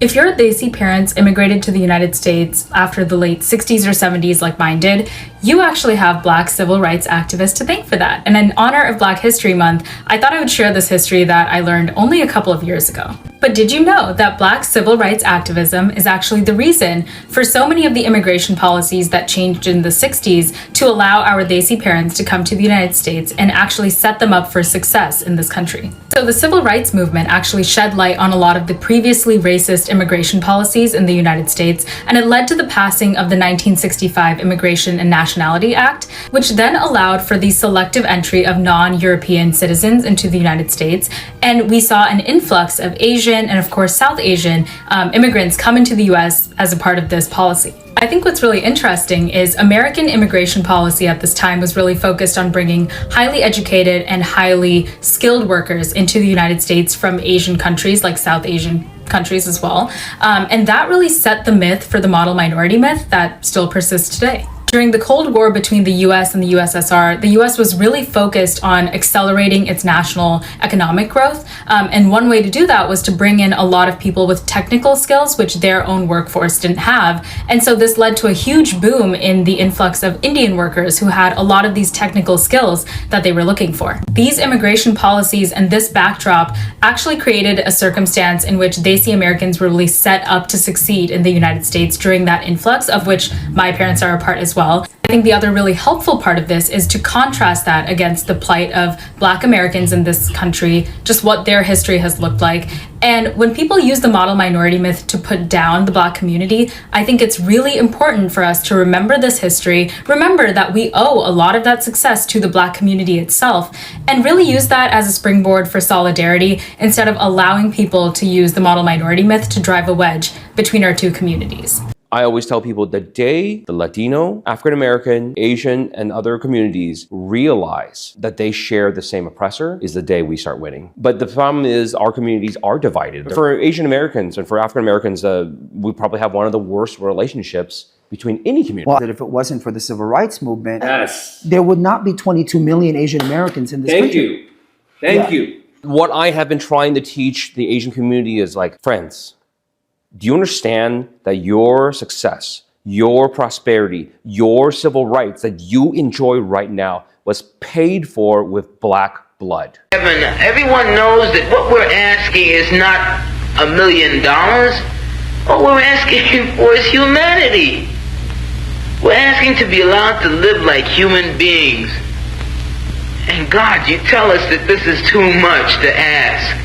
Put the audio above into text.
If your Desi parents immigrated to the United States after the late 60s or 70s like mine did, you actually have Black civil rights activists to thank for that. And in honor of Black History Month, I thought I would share this history that I learned only a couple of years ago. But did you know that Black civil rights activism is actually the reason for so many of the immigration policies that changed in the 60s to allow our Desi parents to come to the United States and actually set them up for success in this country? So the civil rights movement actually shed light on a lot of the previously racist immigration policies in the United States, and it led to the passing of the 1965 Immigration and Nationality Act, which then allowed for the selective entry of non-European citizens into the United States. And we saw an influx of Asian and of course South Asian immigrants come into the US as a part of this policy. I think what's really interesting is American immigration policy at this time was really focused on bringing highly educated and highly skilled workers into the United States from Asian countries, like South Asian countries as well. And that really set the myth for the model minority myth that still persists today. During the Cold War between the US and the USSR, the US was really focused on accelerating its national economic growth. And one way to do that was to bring in a lot of people with technical skills, which their own workforce didn't have. And so this led to a huge boom in the influx of Indian workers who had a lot of these technical skills that they were looking for. These immigration policies and this backdrop actually created a circumstance in which Desi Americans were really set up to succeed in the United States during that influx, of which my parents are a part as well. I think the other really helpful part of this is to contrast that against the plight of Black Americans in this country, just what their history has looked like. And when people use the model minority myth to put down the Black community, I think it's really important for us to remember this history, remember that we owe a lot of that success to the Black community itself, and really use that as a springboard for solidarity instead of allowing people to use the model minority myth to drive a wedge between our two communities. I always tell people the day the Latino, African American, Asian, and other communities realize that they share the same oppressor is the day we start winning. But the problem is our communities are divided. For Asian Americans and for African Americans, we probably have one of the worst relationships between any community. Well, that if it wasn't for the civil rights movement, Yes. there would not be 22 million Asian Americans in this country. Thank you. What I have been trying to teach the Asian community is like, friends, do you understand that your success, your prosperity, your civil rights that you enjoy right now was paid for with Black blood? Everyone knows that what we're asking is not $1 million. What we're asking for is humanity. We're asking to be allowed to live like human beings. And God, you tell us that this is too much to ask.